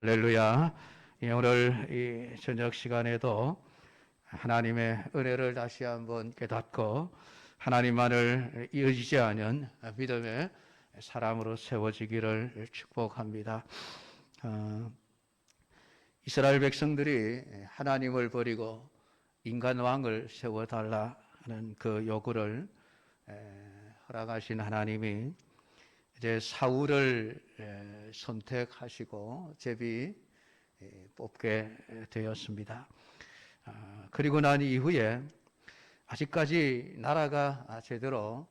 할렐루야. 예, 오늘 이 저녁 시간에도 하나님의 은혜를 다시 한번 깨닫고 하나님만을 이어지지 않은 믿음의 사람으로 세워지기를 축복합니다. 이스라엘 백성들이 하나님을 버리고 인간 왕을 세워달라 하는 그 요구를 허락하신 하나님이 이제 사울을 선택하시고 제비 뽑게 되었습니다. 그리고 난 이후에 아직까지 나라가 제대로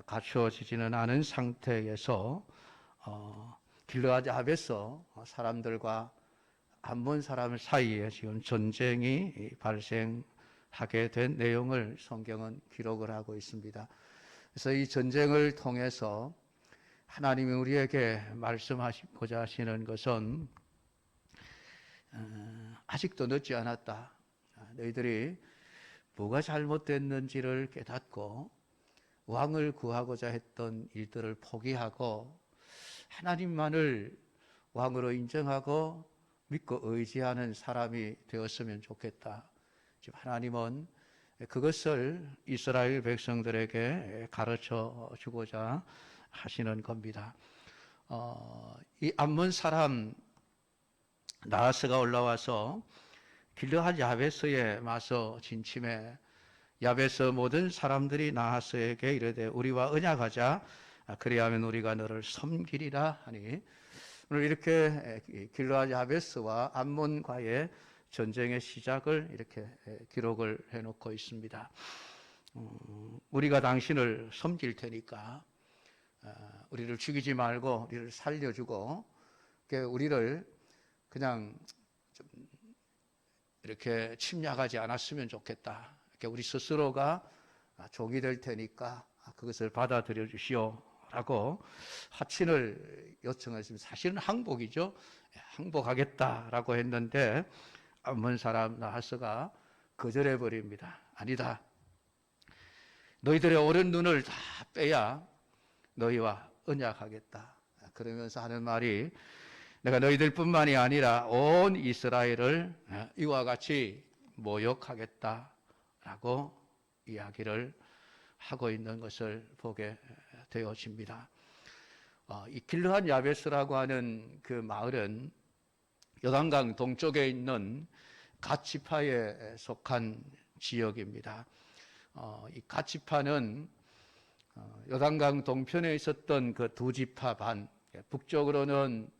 갖추어지지는 않은 상태에서 길르앗 야베스 사람들과 암몬 사람 사이에 지금 전쟁이 발생하게 된 내용을 성경은 기록을 하고 있습니다. 그래서 이 전쟁을 통해서 하나님이 우리에게 말씀하시고자 하시는 것은 아직도 늦지 않았다. 너희들이 뭐가 잘못됐는지를 깨닫고 왕을 구하고자 했던 일들을 포기하고 하나님만을 왕으로 인정하고 믿고 의지하는 사람이 되었으면 좋겠다. 지금 하나님은 그것을 이스라엘 백성들에게 가르쳐 주고자 하시는 겁니다. 이 암몬 사람 나하스가 올라와서 길르앗 야베스에 맞서 진침해 야베스 모든 사람들이 나하스에게 이르되 우리와 언약하자. 그리하면 우리가 너를 섬기리라 하니 오늘 이렇게 길르앗 야베스와 암몬과의 전쟁의 시작을 이렇게 기록을 해놓고 있습니다. 우리가 당신을 섬길 테니까 우리를 죽이지 말고 우리를 살려주고 우리를 그냥 좀 이렇게 침략하지 않았으면 좋겠다. 우리 스스로가 종이 될 테니까 그것을 받아들여 주시오라고 하친을 요청했습니다. 사실은 항복이죠. 항복하겠다라고 했는데 암몬 사람 나하스가 거절해 버립니다. 아니다. 너희들의 오른 눈을 다 빼야 너희와 언약하겠다. 그러면서 하는 말이 내가 너희들뿐만이 아니라 온 이스라엘을 이와 같이 모욕하겠다라고 이야기를 하고 있는 것을 보게 되어집니다. 이 길르앗 야베스라고 하는 그 마을은 요단강 동쪽에 있는 갓 지파에 속한 지역입니다. 이 갓 지파는 요단강 동편에 있었던 그 두 지파 반, 북쪽으로는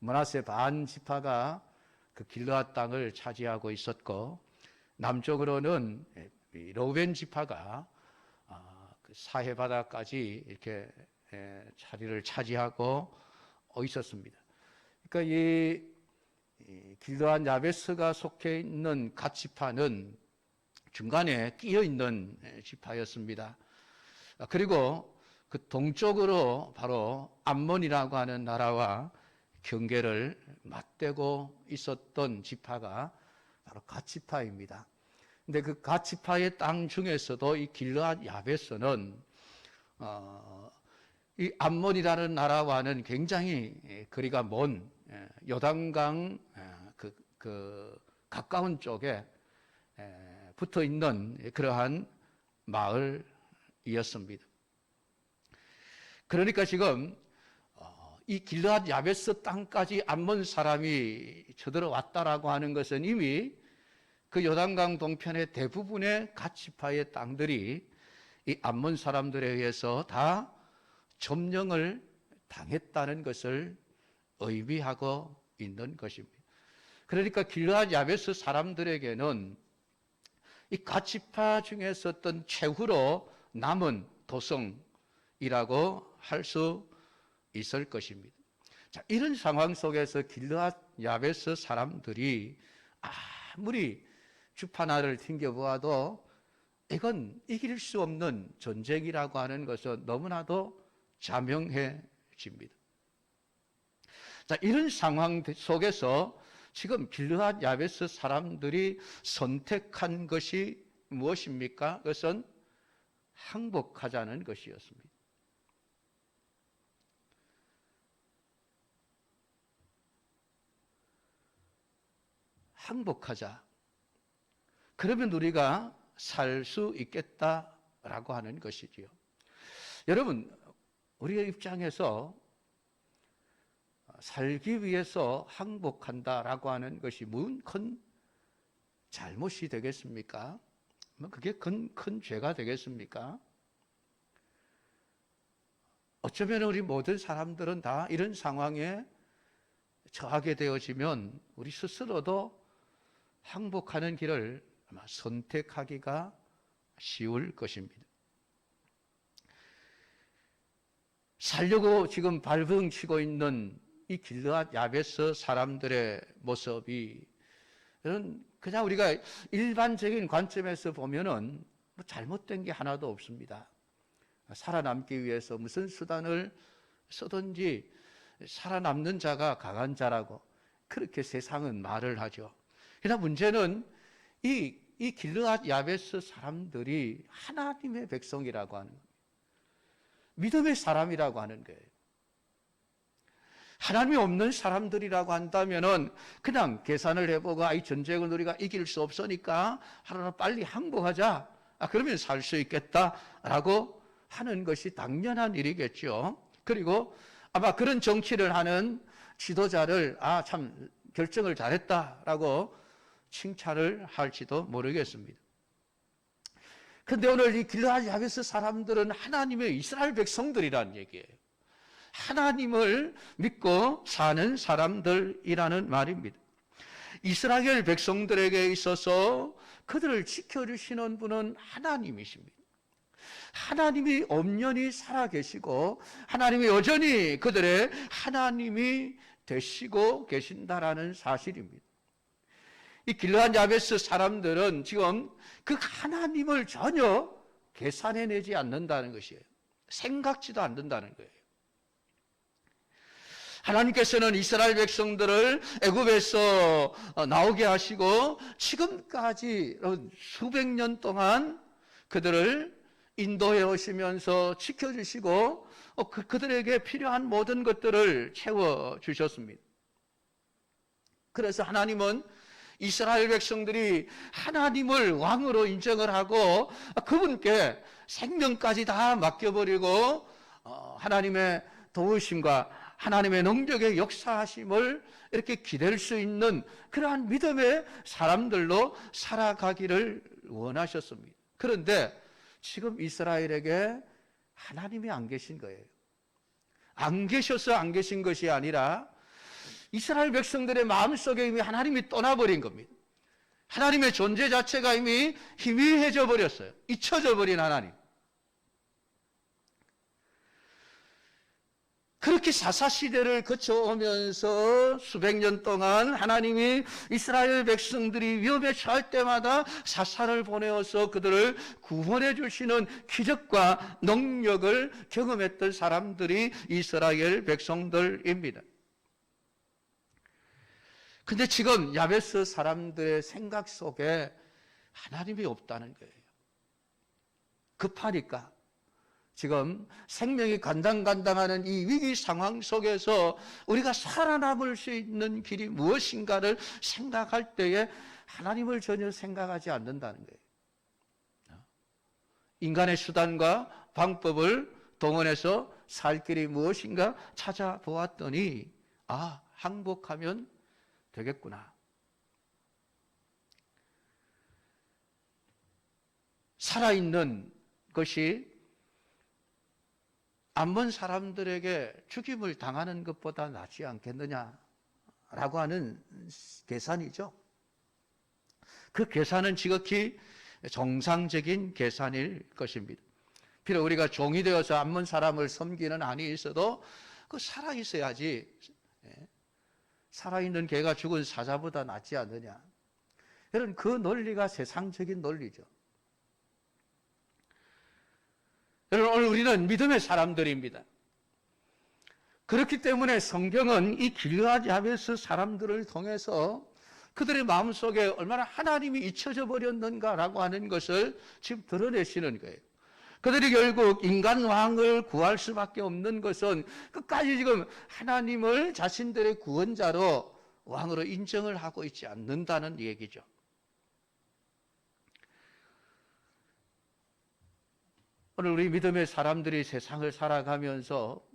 므낫세 반 지파가 그 길르앗 땅을 차지하고 있었고, 남쪽으로는 르우벤 지파가 그 사해 바다까지 이렇게 자리를 차지하고 있었습니다. 그러니까 이 길르앗 야베스가 속해 있는 갓 지파는 중간에 끼어 있는 지파였습니다. 그리고 그 동쪽으로 바로 암몬이라고 하는 나라와 경계를 맞대고 있었던 지파가 바로 갓 지파입니다. 근데 그 갓 지파의 땅 중에서도 이 길르앗 야베스는 이 암몬이라는 나라와는 굉장히 거리가 먼 요단강 그 가까운 쪽에 붙어 있는 그러한 마을이었습니다. 그러니까 지금 이 길르앗 야베스 땅까지 암몬 사람이 쳐들어왔다라고 하는 것은 이미 그 요단강 동편의 대부분의 갓 지파의 땅들이 이 암몬 사람들에 의해서 다 점령을 당했다는 것을 의미하고 있는 것입니다. 그러니까 길르앗 야베스 사람들에게는 이 갓 지파 중에 있었던 최후로 남은 도성이라고 할 수 있을 것입니다. 자, 이런 상황 속에서 길르앗 야베스 사람들이 아무리 주파나를 튕겨보아도 이건 이길 수 없는 전쟁이라고 하는 것은 너무나도 자명해집니다. 자, 이런 상황 속에서 지금 길르앗 야베스 사람들이 선택한 것이 무엇입니까? 그것은 항복하자는 것이었습니다. 항복하자. 그러면 우리가 살 수 있겠다라고 하는 것이지요. 여러분, 우리의 입장에서 살기 위해서 항복한다라고 하는 것이 무슨 큰 잘못이 되겠습니까? 그게 큰 죄가 되겠습니까? 어쩌면 우리 모든 사람들은 다 이런 상황에 처하게 되어지면 우리 스스로도 항복하는 길을 아마 선택하기가 쉬울 것입니다. 살려고 지금 발버둥치고 있는 이 길르앗 야베스 사람들의 모습이 그냥 우리가 일반적인 관점에서 보면은 뭐 잘못된 게 하나도 없습니다. 살아남기 위해서 무슨 수단을 쓰든지 살아남는 자가 강한 자라고 그렇게 세상은 말을 하죠. 그러나 문제는 이 길르앗 야베스 사람들이 하나님의 백성이라고 하는 거예요. 믿음의 사람이라고 하는 거예요. 하나님이 없는 사람들이라고 한다면은 그냥 계산을 해보고 이 전쟁은 우리가 이길 수 없으니까 하나 빨리 항복하자. 그러면 살 수 있겠다라고 하는 것이 당연한 일이겠죠. 그리고 아마 그런 정치를 하는 지도자를 참 결정을 잘했다라고 칭찬을 할지도 모르겠습니다. 그런데 오늘 이 길르앗 야베스 사람들은 하나님의 이스라엘 백성들이라는 얘기예요. 하나님을 믿고 사는 사람들이라는 말입니다. 이스라엘 백성들에게 있어서 그들을 지켜주시는 분은 하나님이십니다. 하나님이 엄연히 살아계시고 하나님이 여전히 그들의 하나님이 되시고 계신다라는 사실입니다. 이 길르앗 야베스 사람들은 지금 그 하나님을 전혀 계산해내지 않는다는 것이에요. 생각지도 않는다는 거예요. 하나님께서는 이스라엘 백성들을 애굽에서 나오게 하시고 지금까지 수백 년 동안 그들을 인도해 오시면서 지켜주시고 그들에게 필요한 모든 것들을 채워주셨습니다. 그래서 하나님은 이스라엘 백성들이 하나님을 왕으로 인정을 하고 그분께 생명까지 다 맡겨버리고 하나님의 도우심과 하나님의 능력의 역사하심을 이렇게 기댈 수 있는 그러한 믿음의 사람들로 살아가기를 원하셨습니다. 그런데 지금 이스라엘에게 하나님이 안 계신 거예요. 안 계셔서 안 계신 것이 아니라 이스라엘 백성들의 마음속에 이미 하나님이 떠나버린 겁니다. 하나님의 존재 자체가 이미 희미해져 버렸어요. 잊혀져 버린 하나님. 그렇게 사사시대를 거쳐오면서 수백 년 동안 하나님이 이스라엘 백성들이 위험에 처할 때마다 사사를 보내어서 그들을 구원해 주시는 기적과 능력을 경험했던 사람들이 이스라엘 백성들입니다. 근데 지금 야베스 사람들의 생각 속에 하나님이 없다는 거예요. 급하니까. 지금 생명이 간당간당하는 이 위기 상황 속에서 우리가 살아남을 수 있는 길이 무엇인가를 생각할 때에 하나님을 전혀 생각하지 않는다는 거예요. 인간의 수단과 방법을 동원해서 살 길이 무엇인가 찾아보았더니 항복하면 되겠구나. 살아있는 것이 안 본 사람들에게 죽임을 당하는 것보다 낫지 않겠느냐라고 하는 계산이죠. 그 계산은 지극히 정상적인 계산일 것입니다. 비록 우리가 종이 되어서 안 본 사람을 섬기는 한이 있어도 그 살아 있어야지. 살아있는 개가 죽은 사자보다 낫지 않느냐. 이런 그 논리가 세상적인 논리죠. 여러분, 오늘 우리는 믿음의 사람들입니다. 그렇기 때문에 성경은 이 길르앗 야베스 사람들을 통해서 그들의 마음속에 얼마나 하나님이 잊혀져 버렸는가라고 하는 것을 지금 드러내시는 거예요. 그들이 결국 인간 왕을 구할 수밖에 없는 것은 끝까지 지금 하나님을 자신들의 구원자로 왕으로 인정을 하고 있지 않는다는 얘기죠. 오늘 우리 믿음의 사람들이 세상을 살아가면서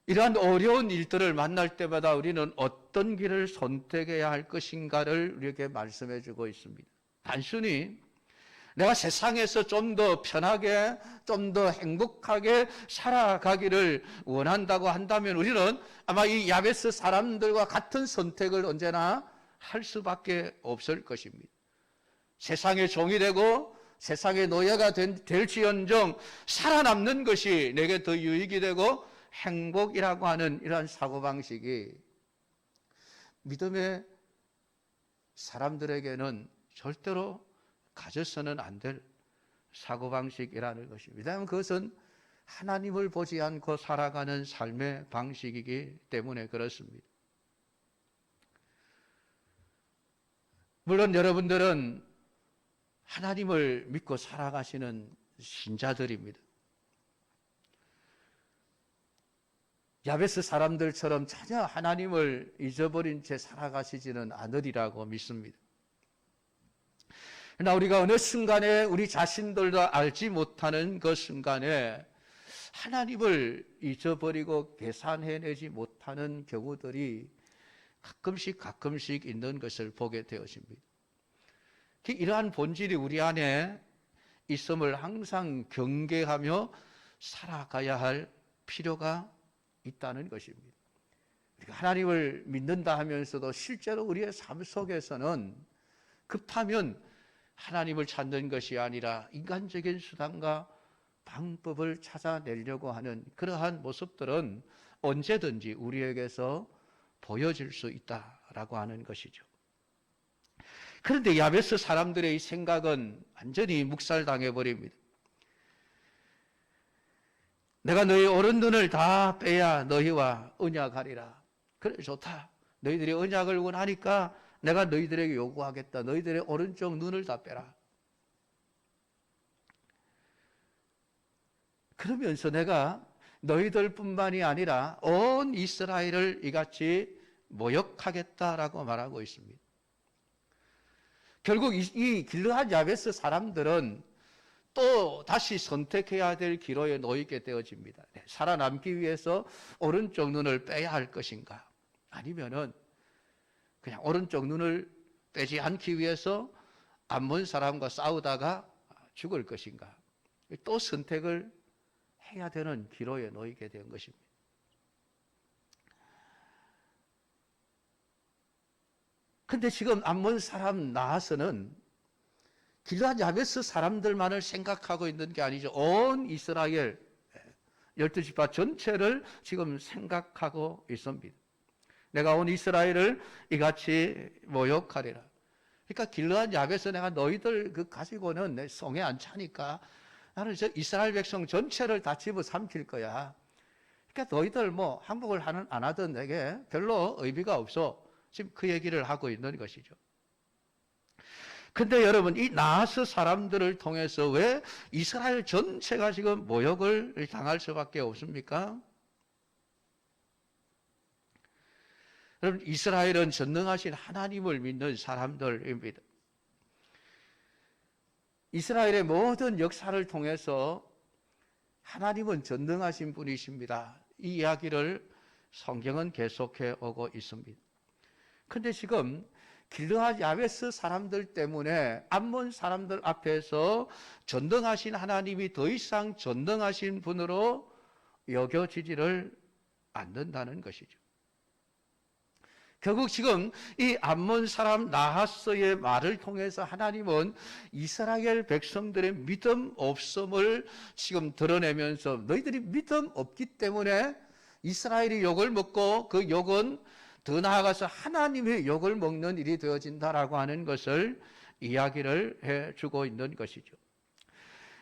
이러한 어려운 일들을 만날 때마다 우리는 어떤 길을 선택해야 할 것인가를 우리에게 말씀해 주고 있습니다. 단순히 내가 세상에서 좀 더 편하게, 좀 더 행복하게 살아가기를 원한다고 한다면 우리는 아마 이 야베스 사람들과 같은 선택을 언제나 할 수밖에 없을 것입니다. 세상의 종이 되고 세상의 노예가 될지언정 살아남는 것이 내게 더 유익이 되고 행복이라고 하는 이러한 사고방식이 믿음의 사람들에게는 절대로 가져서는 안 될 사고방식이라는 것입니다. 왜냐하면 그것은 하나님을 보지 않고 살아가는 삶의 방식이기 때문에 그렇습니다. 물론 여러분들은 하나님을 믿고 살아가시는 신자들입니다. 야베스 사람들처럼 전혀 하나님을 잊어버린 채 살아가시지는 않으리라고 믿습니다. 그러나 우리가 어느 순간에 우리 자신들도 알지 못하는 그 순간에 하나님을 잊어버리고 계산해내지 못하는 경우들이 가끔씩 있는 것을 보게 되었습니다. 이러한 본질이 우리 안에 있음을 항상 경계하며 살아가야 할 필요가 있다는 것입니다. 우리가 하나님을 믿는다 하면서도 실제로 우리의 삶 속에서는 급하면 하나님을 찾는 것이 아니라 인간적인 수단과 방법을 찾아내려고 하는 그러한 모습들은 언제든지 우리에게서 보여질 수 있다라고 하는 것이죠. 그런데 야베스 사람들의 이 생각은 완전히 묵살당해 버립니다. 내가 너희 오른눈을 다 빼야 너희와 언약하리라. 그래 좋다. 너희들이 언약을 원하니까 내가 너희들에게 요구하겠다. 너희들의 오른쪽 눈을 다 빼라. 그러면서 내가 너희들뿐만이 아니라 온 이스라엘을 이같이 모욕하겠다라고 말하고 있습니다. 결국 이 길르앗 야베스 사람들은 또 다시 선택해야 될 기로에 놓이게 되어집니다. 살아남기 위해서 오른쪽 눈을 빼야 할 것인가? 아니면은 그냥 오른쪽 눈을 빼지 않기 위해서 암몬 사람과 싸우다가 죽을 것인가? 또 선택을 해야 되는 기로에 놓이게 된 것입니다. 근데 지금 암몬 사람 나하스는 길르앗 야베스 사람들만을 생각하고 있는 게 아니죠. 온 이스라엘 12지파 전체를 지금 생각하고 있습니다. 내가 온 이스라엘을 이같이 모욕하리라. 그러니까 길르앗 야베스 내가 너희들 그 가지고는 내 성에 안 차니까 나는 저 이스라엘 백성 전체를 다 집어삼킬 거야. 그러니까 너희들 뭐 항복을 안 하든 내게 별로 의미가 없어. 지금 그 얘기를 하고 있는 것이죠. 근데 여러분, 이 나하스 사람들을 통해서 왜 이스라엘 전체가 지금 모욕을 당할 수밖에 없습니까? 여러분, 이스라엘은 전능하신 하나님을 믿는 사람들입니다. 이스라엘의 모든 역사를 통해서 하나님은 전능하신 분이십니다. 이 이야기를 성경은 계속해 오고 있습니다. 근데 지금 길르앗 야베스 사람들 때문에 암몬 사람들 앞에서 전능하신 하나님이 더 이상 전능하신 분으로 여겨지지를 않는다는 것이죠. 결국 지금 이 암몬 사람 나하스의 말을 통해서 하나님은 이스라엘 백성들의 믿음 없음을 지금 드러내면서 너희들이 믿음 없기 때문에 이스라엘이 욕을 먹고 그 욕은 더 나아가서 하나님의 욕을 먹는 일이 되어진다라고 하는 것을 이야기를 해주고 있는 것이죠.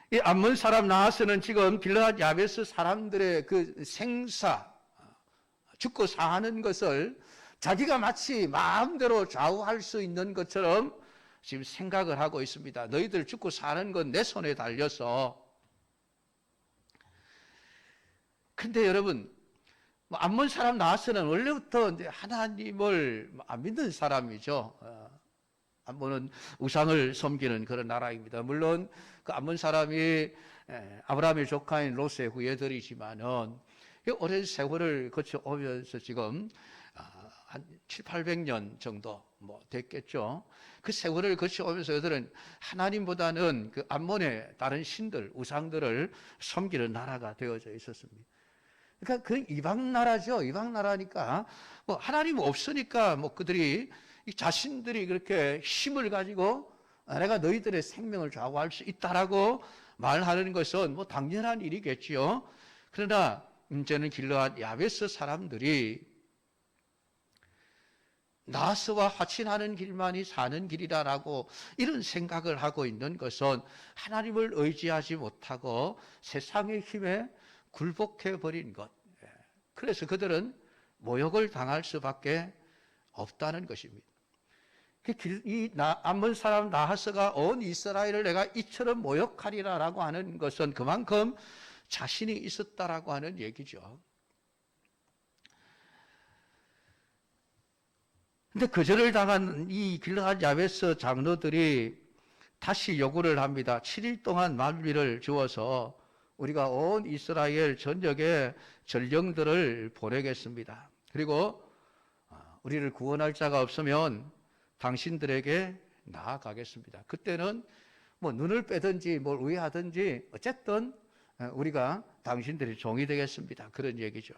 이 암몬 사람 나하스는 지금 길르앗 야베스 사람들의 그 생사, 죽고 사는 것을 자기가 마치 마음대로 좌우할 수 있는 것처럼 지금 생각을 하고 있습니다. 너희들 죽고 사는 건 내 손에 달려서. 근데 여러분, 암몬 사람 나하스는 원래부터 이제 하나님을 안 믿는 사람이죠. 암몬은 우상을 섬기는 그런 나라입니다. 물론 그 암몬 사람이 아브라함의 조카인 롯의 후예들이지만은 오랜 세월을 거쳐오면서 지금 한 7, 800년 정도 됐겠죠. 그 세월을 거쳐오면서 그들은 하나님보다는 그 암몬의 다른 신들, 우상들을 섬기는 나라가 되어져 있었습니다. 그러니까 그 이방 나라죠. 이방 나라니까 하나님 없으니까 그들이 자신들이 그렇게 힘을 가지고 내가 너희들의 생명을 좌우할 수 있다라고 말하는 것은 당연한 일이겠지요. 그러나 문제는 길르앗 야베스 사람들이 나스와 화친하는 길만이 사는 길이다라고 이런 생각을 하고 있는 것은 하나님을 의지하지 못하고 세상의 힘에 굴복해 버린 것. 그래서 그들은 모욕을 당할 수밖에 없다는 것입니다. 이 암몬 사람 나하스가 온 이스라엘을 내가 이처럼 모욕하리라라고 하는 것은 그만큼 자신이 있었다라고 하는 얘기죠. 근데 거절을 당한 이 길르앗 야베스 장로들이 다시 요구를 합니다. 7일 동안 만비를 주어서 우리가 온 이스라엘 전역에 전령들을 보내겠습니다. 그리고 우리를 구원할 자가 없으면 당신들에게 나아가겠습니다. 그때는 눈을 빼든지 뭘 우회하든지 어쨌든 우리가 당신들의 종이 되겠습니다. 그런 얘기죠.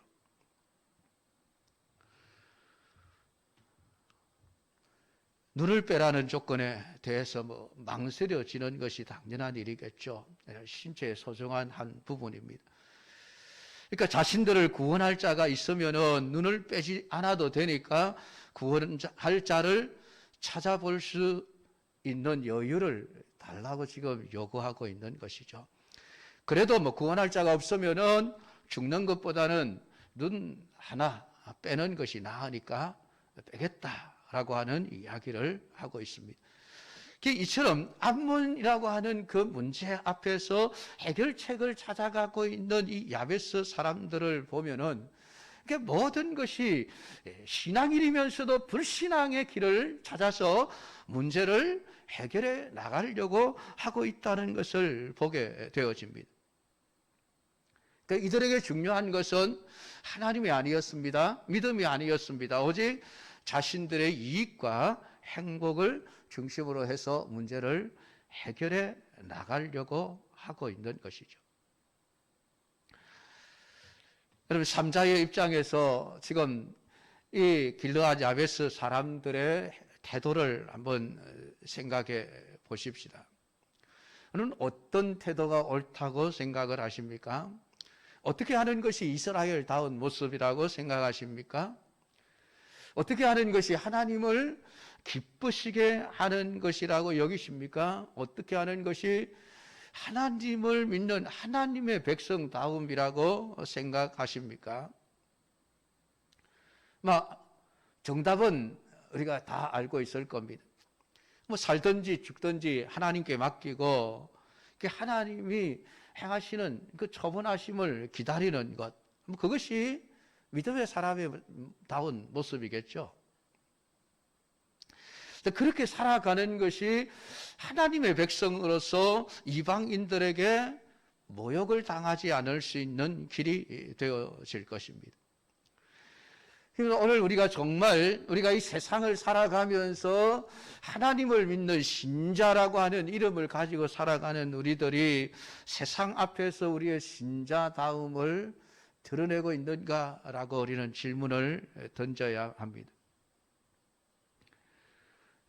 눈을 빼라는 조건에 대해서 망설여지는 것이 당연한 일이겠죠. 신체의 소중한 한 부분입니다. 그러니까 자신들을 구원할 자가 있으면은 눈을 빼지 않아도 되니까 구원할 자를 찾아볼 수 있는 여유를 달라고 지금 요구하고 있는 것이죠. 그래도 구원할 자가 없으면은 죽는 것보다는 눈 하나 빼는 것이 나으니까 빼겠다라고 하는 이야기를 하고 있습니다. 이처럼 암몬이라고 하는 그 문제 앞에서 해결책을 찾아가고 있는 이 야베스 사람들을 보면은 모든 것이 신앙인이면서도 불신앙의 길을 찾아서 문제를 해결해 나가려고 하고 있다는 것을 보게 되어집니다. 이들에게 중요한 것은 하나님이 아니었습니다. 믿음이 아니었습니다. 오직 자신들의 이익과 행복을 중심으로 해서 문제를 해결해 나가려고 하고 있는 것이죠. 여러분, 삼자의 입장에서 지금 이 길르앗 야베스 사람들의 태도를 한번 생각해 보십시다. 여러분, 어떤 태도가 옳다고 생각을 하십니까? 어떻게 하는 것이 이스라엘다운 모습이라고 생각하십니까? 어떻게 하는 것이 하나님을 기쁘시게 하는 것이라고 여기십니까? 어떻게 하는 것이 하나님을 믿는 하나님의 백성다움이라고 생각하십니까? 정답은 우리가 다 알고 있을 겁니다. 살든지 죽든지 하나님께 맡기고 하나님이 행하시는 그 처분하심을 기다리는 것, 그것이 믿음의 사람의 다운 모습이겠죠. 그렇게 살아가는 것이 하나님의 백성으로서 이방인들에게 모욕을 당하지 않을 수 있는 길이 되어질 것입니다. 그래서 오늘 우리가 정말 우리가 이 세상을 살아가면서 하나님을 믿는 신자라고 하는 이름을 가지고 살아가는 우리들이 세상 앞에서 우리의 신자다움을 드러내고 있는가라고 우리는 질문을 던져야 합니다.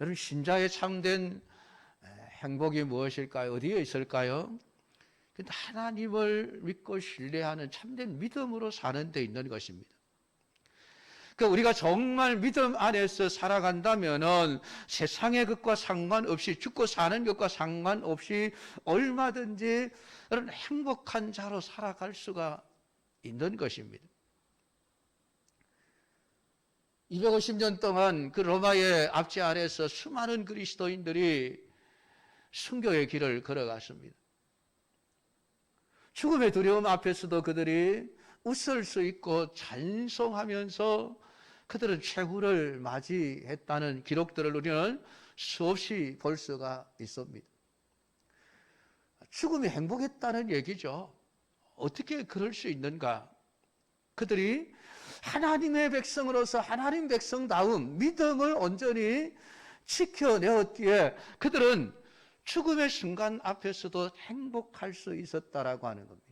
여러분, 신자의 참된 행복이 무엇일까요? 어디에 있을까요? 하나님을 믿고 신뢰하는 참된 믿음으로 사는 데 있는 것입니다. 우리가 정말 믿음 안에서 살아간다면은 세상의 것과 상관없이, 죽고 사는 것과 상관없이 얼마든지 그런 행복한 자로 살아갈 수가 있는 것입니다. 250년 동안 그 로마의 압제 아래서 수많은 그리스도인들이 순교의 길을 걸어갔습니다. 죽음의 두려움 앞에서도 그들이 웃을 수 있고 찬송하면서 그들은 최후를 맞이했다는 기록들을 우리는 수없이 볼 수가 있습니다. 죽음이 행복했다는 얘기죠. 어떻게 그럴 수 있는가? 그들이 하나님의 백성으로서 하나님 백성다움 믿음을 온전히 지켜내었기에 그들은 죽음의 순간 앞에서도 행복할 수 있었다라고 하는 겁니다.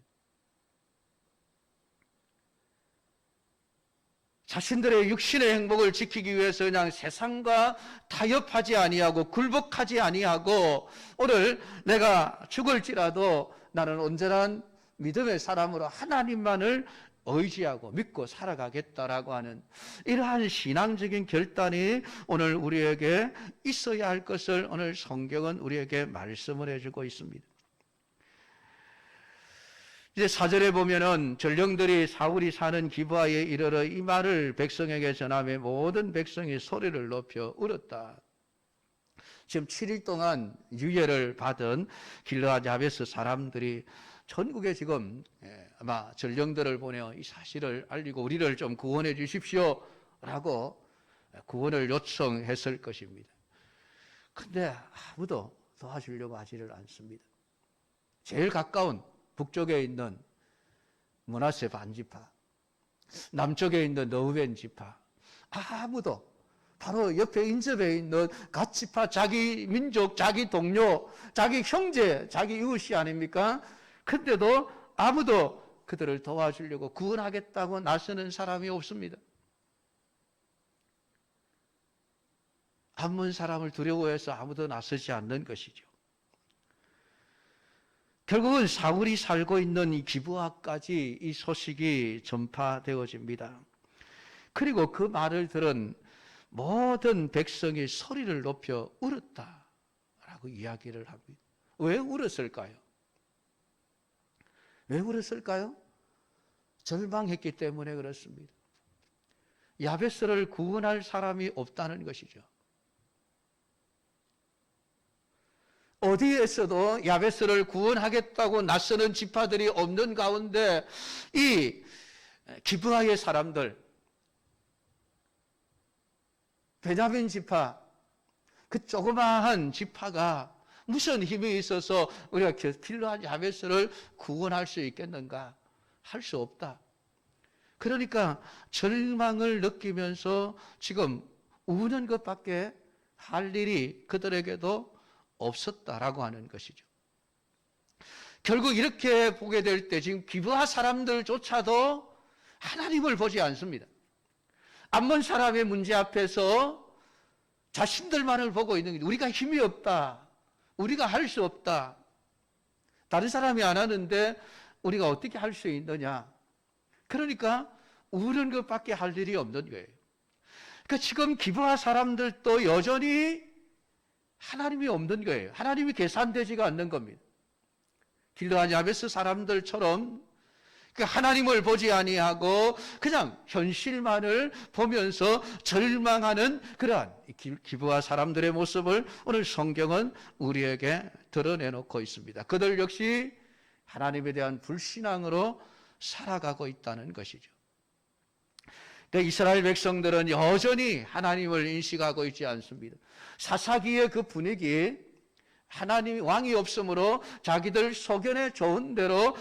자신들의 육신의 행복을 지키기 위해서 그냥 세상과 타협하지 아니하고 굴복하지 아니하고 오늘 내가 죽을지라도 나는 온전한 믿음의 사람으로 하나님만을 의지하고 믿고 살아가겠다라고 하는 이러한 신앙적인 결단이 오늘 우리에게 있어야 할 것을 오늘 성경은 우리에게 말씀을 해주고 있습니다. 이제 4절에 보면은 전령들이 사울이 사는 기브아에 이르러 이 말을 백성에게 전하며 모든 백성이 소리를 높여 울었다. 지금 7일 동안 유예를 받은 길르앗 야베스 사람들이 전국에 지금 아마 전령들을 보내어 이 사실을 알리고 우리를 좀 구원해 주십시오 라고 구원을 요청했을 것입니다. 근데 아무도 도와주려고 하지를 않습니다. 제일 가까운 북쪽에 있는 므낫세 반지파, 남쪽에 있는 느우벤 지파, 아무도 바로 옆에 인접해 있는 갓 지파, 자기 민족, 자기 동료, 자기 형제, 자기 이웃이 아닙니까? 근데도 아무도 그들을 도와주려고 구원하겠다고 나서는 사람이 없습니다. 암몬 사람을 두려워해서 아무도 나서지 않는 것이죠. 결국은 사울이 살고 있는 이 기브아까지 이 소식이 전파되어집니다. 그리고 그 말을 들은 모든 백성이 소리를 높여 울었다라고 이야기를 합니다. 왜 울었을까요? 왜 울었을까요? 절망했기 때문에 그렇습니다. 야베스를 구원할 사람이 없다는 것이죠. 어디에서도 야베스를 구원하겠다고 나서는 지파들이 없는 가운데 이 기브아의 사람들, 베냐민 지파, 그 조그마한 지파가 무슨 힘이 있어서 우리가 길르앗 야베스를 구원할 수 있겠는가? 할 수 없다. 그러니까 절망을 느끼면서 지금 우는 것밖에 할 일이 그들에게도 없었다라고 하는 것이죠. 결국 이렇게 보게 될 때 지금 기브아 사람들조차도 하나님을 보지 않습니다. 암몬 사람의 문제 앞에서 자신들만을 보고 있는 게 우리가 힘이 없다. 우리가 할 수 없다. 다른 사람이 안 하는데 우리가 어떻게 할 수 있느냐. 그러니까 우는 것밖에 할 일이 없는 거예요. 그러니까 지금 기브아 사람들도 여전히 하나님이 없는 거예요. 하나님이 계산되지가 않는 겁니다. 길르앗 야베스 사람들처럼 하나님을 보지 아니하고 그냥 현실만을 보면서 절망하는 그러한 기브아 사람들의 모습을 오늘 성경은 우리에게 드러내놓고 있습니다. 그들 역시 하나님에 대한 불신앙으로 살아가고 있다는 것이죠. 이스라엘 백성들은 여전히 하나님을 인식하고 있지 않습니다. 사사기의 그 분위기, 하나님 왕이 없으므로 자기들 소견에 좋은 대로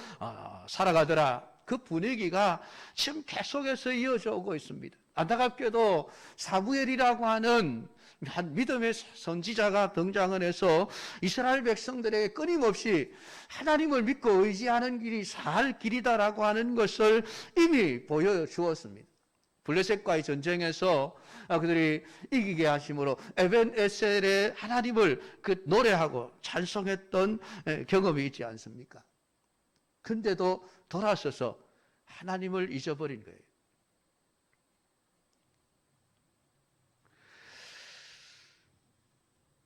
살아가더라. 그 분위기가 지금 계속해서 이어져 오고 있습니다. 안타깝게도 사무엘이라고 하는 한 믿음의 선지자가 등장을 해서 이스라엘 백성들에게 끊임없이 하나님을 믿고 의지하는 길이 살 길이다라고 하는 것을 이미 보여주었습니다. 블레셋과의 전쟁에서 그들이 이기게 하심으로 에벤에셀의 하나님을 노래하고 찬송했던 경험이 있지 않습니까? 근데도 돌아서서 하나님을 잊어버린 거예요.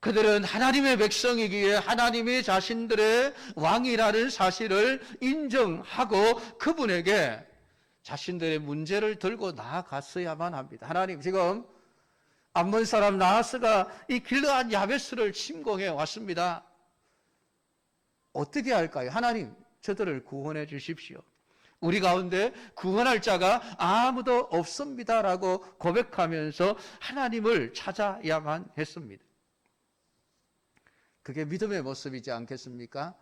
그들은 하나님의 백성이기에 하나님이 자신들의 왕이라는 사실을 인정하고 그분에게 자신들의 문제를 들고 나아갔어야만 합니다. 하나님, 지금 암몬 사람 나하스가 이 길르앗 야베스를 침공해 왔습니다. 어떻게 할까요? 하나님, 저들을 구원해 주십시오. 우리 가운데 구원할 자가 아무도 없습니다라고 고백하면서 하나님을 찾아야만 했습니다. 그게 믿음의 모습이지 않겠습니까?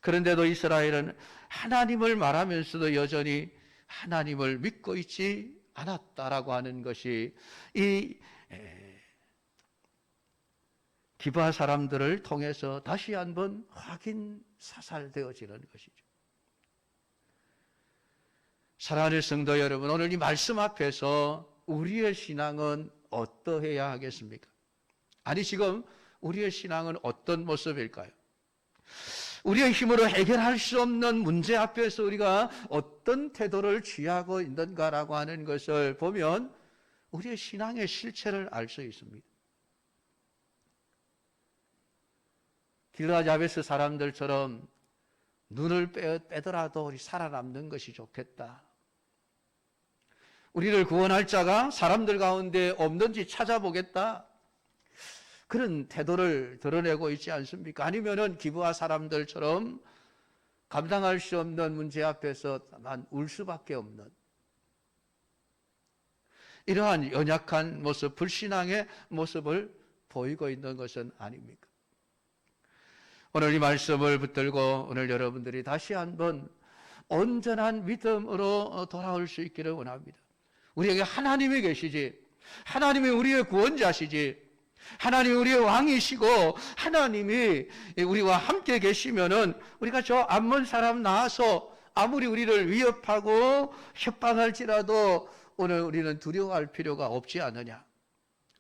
그런데도 이스라엘은 하나님을 말하면서도 여전히 하나님을 믿고 있지 않았다라고 하는 것이 이 기브아 사람들을 통해서 다시 한번 확인 사살되어지는 것이죠. 사랑하는 성도 여러분, 오늘 이 말씀 앞에서 우리의 신앙은 어떠해야 하겠습니까? 아니, 지금 우리의 신앙은 어떤 모습일까요? 우리의 힘으로 해결할 수 없는 문제 앞에서 우리가 어떤 태도를 취하고 있는가라고 하는 것을 보면 우리의 신앙의 실체를 알 수 있습니다. 길르앗 야베스 사람들처럼 눈을 빼더라도 우리 살아남는 것이 좋겠다. 우리를 구원할 자가 사람들 가운데 없는지 찾아보겠다. 그런 태도를 드러내고 있지 않습니까? 아니면은 기브아 사람들처럼 감당할 수 없는 문제 앞에서만 울 수밖에 없는 이러한 연약한 모습, 불신앙의 모습을 보이고 있는 것은 아닙니까? 오늘 이 말씀을 붙들고 오늘 여러분들이 다시 한번 온전한 믿음으로 돌아올 수 있기를 원합니다. 우리에게 하나님이 계시지, 하나님이 우리의 구원자시지, 하나님이 우리의 왕이시고 하나님이 우리와 함께 계시면은 우리가 저 앞먼 사람 나와서 아무리 우리를 위협하고 협박할지라도 오늘 우리는 두려워할 필요가 없지 않느냐.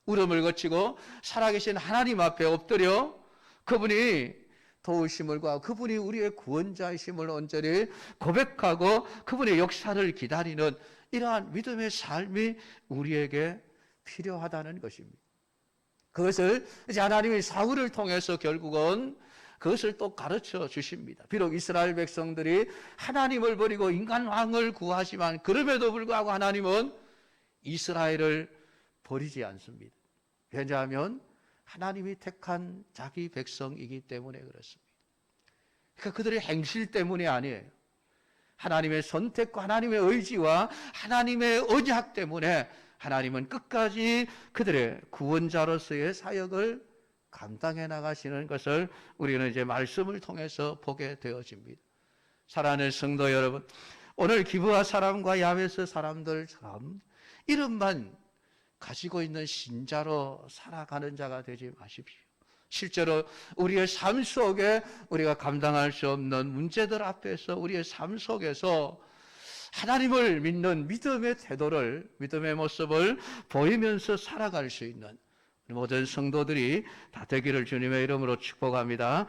울음을 거치고 살아계신 하나님 앞에 엎드려 그분이 도우심을 구하고 그분이 우리의 구원자이심을 온전히 고백하고 그분의 역사를 기다리는 이러한 믿음의 삶이 우리에게 필요하다는 것입니다. 그것을 이제 하나님이 사울을 통해서 결국은 그것을 또 가르쳐 주십니다. 비록 이스라엘 백성들이 하나님을 버리고 인간 왕을 구하지만 그럼에도 불구하고 하나님은 이스라엘을 버리지 않습니다. 왜냐하면 하나님이 택한 자기 백성이기 때문에 그렇습니다. 그러니까 그들의 행실 때문이 아니에요. 하나님의 선택과 하나님의 의지와 하나님의 언약 때문에 하나님은 끝까지 그들의 구원자로서의 사역을 감당해 나가시는 것을 우리는 이제 말씀을 통해서 보게 되어집니다. 사랑하는 성도 여러분, 오늘 기브아 사람과 야베스 사람들처럼 이름만 가지고 있는 신자로 살아가는 자가 되지 마십시오. 실제로 우리의 삶 속에 우리가 감당할 수 없는 문제들 앞에서 우리의 삶 속에서 하나님을 믿는 믿음의 태도를, 믿음의 모습을 보이면서 살아갈 수 있는 모든 성도들이 다 되기를 주님의 이름으로 축복합니다.